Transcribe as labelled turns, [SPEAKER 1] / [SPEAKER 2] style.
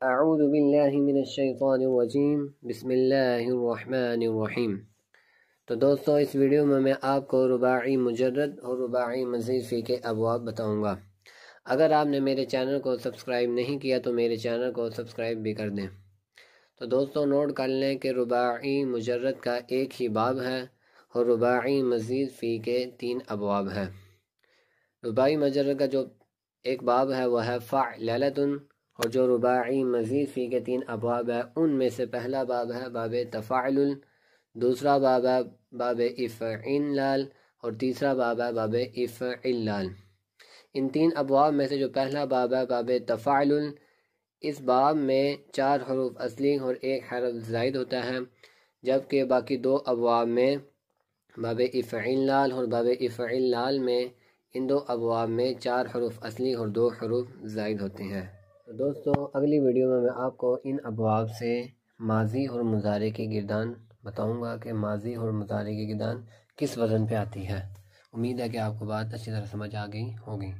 [SPEAKER 1] اعوذ باللہ من الشیطان الرجیم بسم اللہ الرحمن الرحیم۔ تو دوستو اس ویڈیو میں آپ کو رباعی مجرد اور رباعی مزید فی کے ابواب بتاؤں گا۔ اگر آپ نے میرے چینل کو سبسکرائب نہیں کیا تو میرے چینل کو سبسکرائب بھی کر دیں۔ تو دوستو نوٹ کر لیں کہ رباعی مجرد کا ایک ہی باب ہے اور رباعی مزید فی کے 3 ابواب ہیں۔ رباعی مجرد کا جو ایک باب ہے وہ ہے فعللۃ، اور جو رباعی مزید فی کے 3 ابواب ہیں ان میں سے پہلا باب ہے باب تفاعل، دوسرا باب ہے باب افعلال، اور تیسرا باب ہے باب افعلال۔ ان 3 ابواب میں سے جو پہلا باب ہے باب تفاعل، اس باب میں 4 حروف اصلی اور 1 حرف زائد ہوتا ہے، جبکہ باقی 2 ابواب میں باب افعلال اور باب افعلال میں ان 2 ابواب میں 4 حروف اصلی اور 2 حروف زائد ہوتے ہیں۔ تو دوستو اگلی ویڈیو میں آپ کو ان ابواب سے ماضی اور مضارع کی گردان بتاؤں گا کہ ماضی اور مضارع کی گردان کس وزن پہ آتی ہے۔ امید ہے کہ آپ کو بات اچھی طرح سمجھ آ گئی ہوگی۔